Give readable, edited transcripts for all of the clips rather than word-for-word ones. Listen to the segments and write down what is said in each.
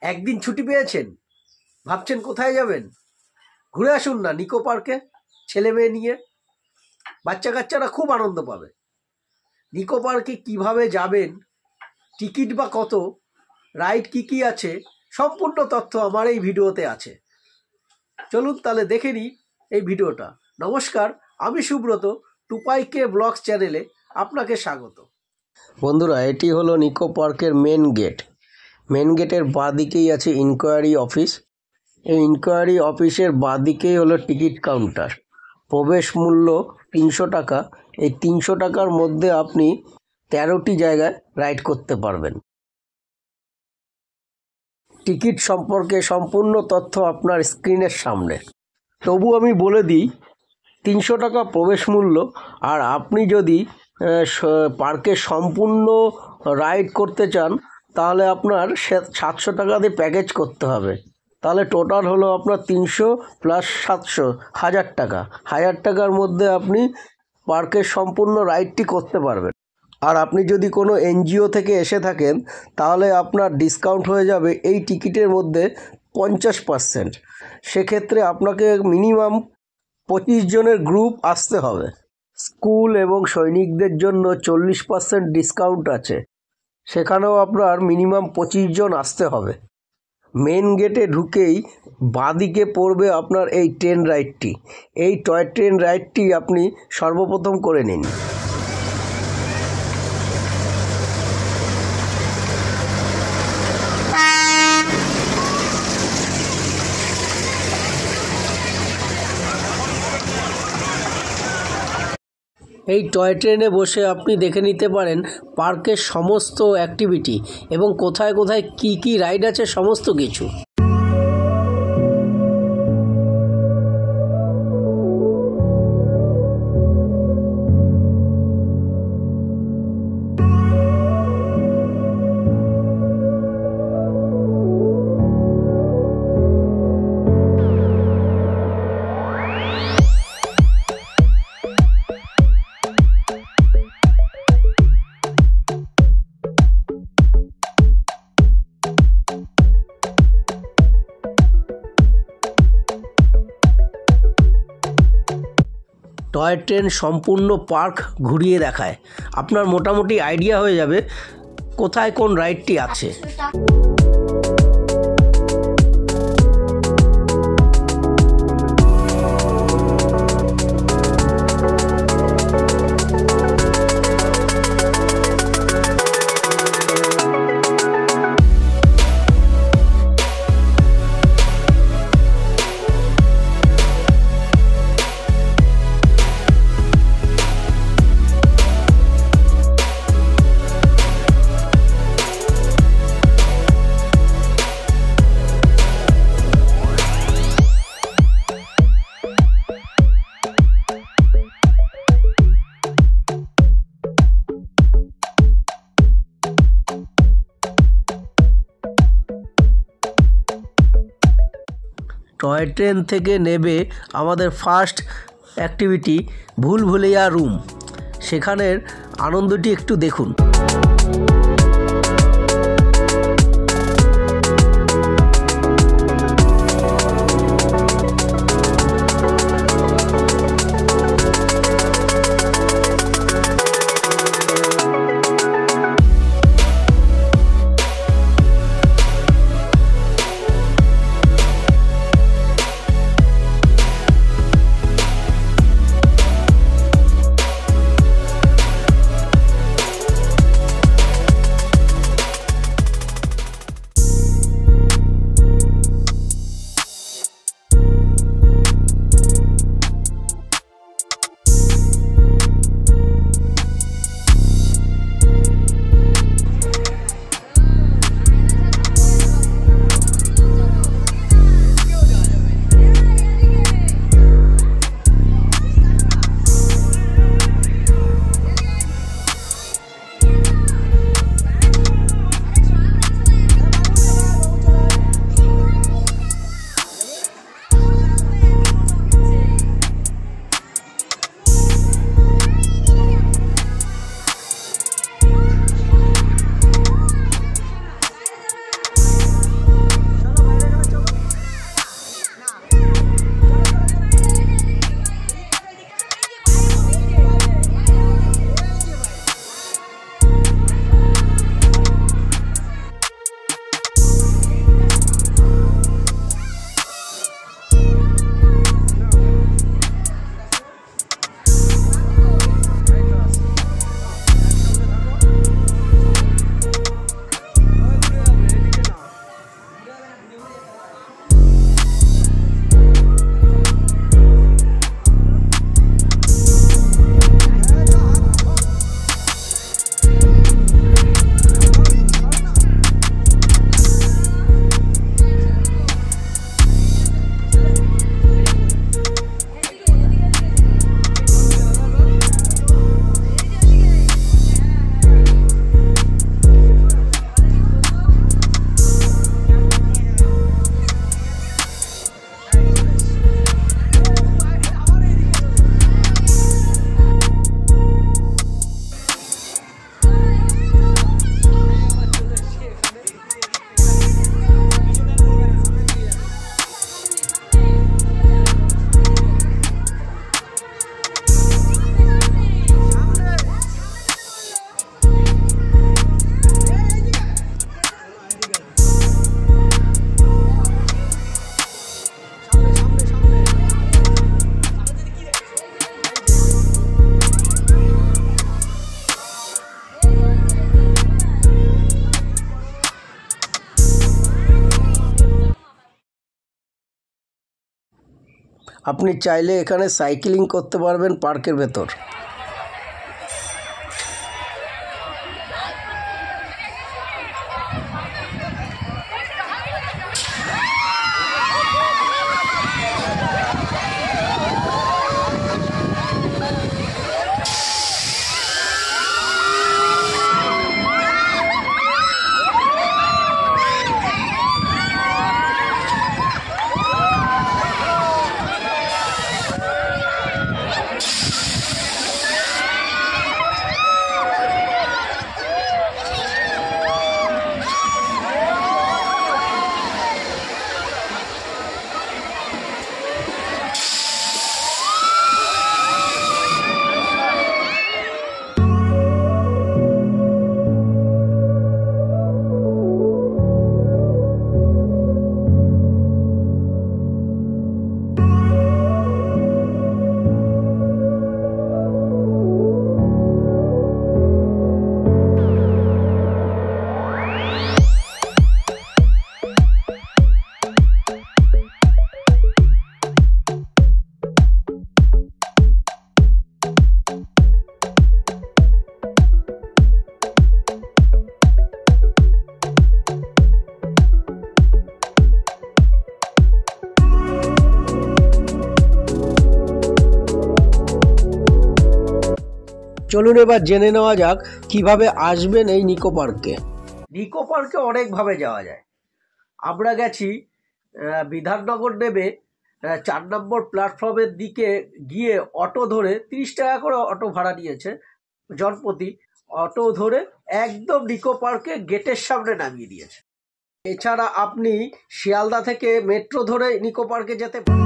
একদিন ছুটি পেয়েছেন, ভাবছেন কোথায় যাবেন? ঘুরে আসুন না নিকো পার্কে, ছেলে মেয়ে নিয়ে। বাচ্চা কাচ্চারা খুব আনন্দ পাবে। নিকো পার্কে কীভাবে যাবেন, টিকিট বা কত, রাইড কি আছে, সম্পূর্ণ তথ্য আমার এই ভিডিওতে আছে। চলুন তাহলে দেখে নিই এই ভিডিওটা। নমস্কার, আমি সুব্রত, টুপাইকে ব্লগস চ্যানেলে আপনাকে স্বাগত। বন্ধুরা, এটি হলো নিকো পার্কের মেন গেট। মেন গেটের বাঁদিকেই আছে ইনকোয়ারি অফিস। এই ইনকোয়ারি অফিসের বাঁদিকেই হলো টিকিট কাউন্টার। প্রবেশ মূল্য 300 টাকা। এই 300 টাকার মধ্যে আপনি 13টি জায়গায় রাইড করতে পারবেন। টিকিট সম্পর্কে সম্পূর্ণ তথ্য আপনার স্ক্রিনের সামনে। তবু আমি বলে দিই, 300 টাকা প্রবেশ মূল্য। আর আপনি যদি পার্কে সম্পূর্ণ রাইড করতে চান তাহলে আপনার 700 টাকা দিয়ে প্যাকেজ করতে হবে। তাহলে টোটাল হলো আপনার 300 প্লাস 700, 1000 টাকা। 1000 টাকার মধ্যে আপনি পার্কের সম্পূর্ণ রাইডটি করতে পারবেন। আর আপনি যদি কোনো এনজিও থেকে এসে থাকেন তাহলে আপনার ডিসকাউন্ট হয়ে যাবে এই টিকিটের মধ্যে 50%। সেক্ষেত্রে আপনাকে মিনিমাম 25 জনের গ্রুপ আসতে হবে। স্কুল এবং সৈনিকদের জন্য 40% ডিসকাউন্ট আছে, সেখানেও আপনার মিনিমাম 25 জন আসতে হবে। মেন গেটে ঢুকেই বাঁদিকে পড়বে আপনার এই ট্রেন রাইডটি। এই টয় ট্রেন রাইডটি আপনি সর্বপ্রথম করে নিন। এই টয় ট্রেনে বসে আপনি দেখে নিতে পারেন পার্কের সমস্ত অ্যাক্টিভিটি এবং কোথায় কোথায় কি রাইড আছে সমস্ত কিছু। টয় ট্রেন সম্পূর্ণ পার্ক ঘুরিয়ে দেখায়। আপনার মোটামুটি আইডিয়া হয়ে যাবে কোথায় কোন রাইডটি আছে। টয় ট্রেন থেকে নেবে আমাদের ফার্স্ট অ্যাক্টিভিটি ভুলভুলাইয়া রুম। সেখানের আনন্দটি একটু দেখুন। আপনি চাইলে এখানে সাইক্লিং করতে পারবেন পার্কের ভেতর। চলুন এবার জেনে নেওয়া যাক কিভাবে আসবেন এই নিকো পার্কে। নিকো পার্কে অনেকভাবে যাওয়া যায়। আমরা গেছি বিধাননগর নেমে 4 নম্বর প্ল্যাটফর্মের দিকে গিয়ে অটো ধরে 30 টাকা করে অটো ভাড়া নিয়েছে জনপ্রতি। অটো ধরে একদম নিকো পার্কে গেটের সামনে নামিয়ে দিয়েছে। এছাড়া আপনি শিয়ালদা থেকে মেট্রো ধরে নিকো পার্কে যেতে পারেন।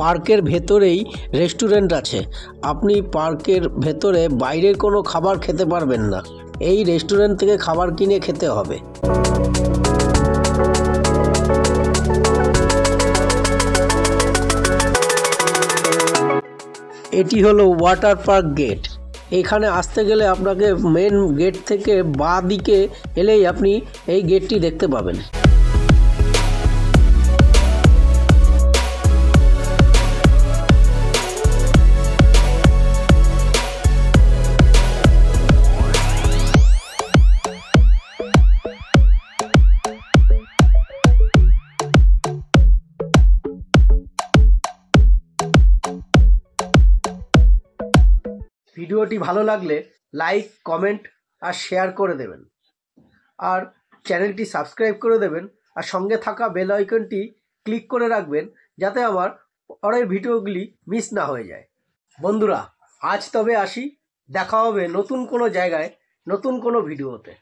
পার্কের ভেতরেই রেস্টুরেন্ট আছে। আপনি পার্কের ভেতরে বাইরের কোনো খাবার খেতে পারবেন না, এই রেস্টুরেন্ট থেকে খাবার কিনে খেতে হবে। এটি হলো ওয়াটার পার্ক গেট। এখানে আসতে গেলে আপনাকে মেন গেট থেকে বাঁ দিকে এলেই আপনি এই গেটটি দেখতে পাবেন। ভিডিওটি ভালো লাগলে লাইক, কমেন্ট আর শেয়ার করে দেবেন, আর চ্যানেলটি সাবস্ক্রাইব করে দেবেন, আর সঙ্গে থাকা বেল আইকনটি ক্লিক করে রাখবেন যাতে আমার পরের ভিডিওগুলি মিস না হয়ে যায়। বন্ধুরা, আজ তবে আসি, দেখা হবে নতুন কোনো জায়গায় নতুন কোনো ভিডিওতে।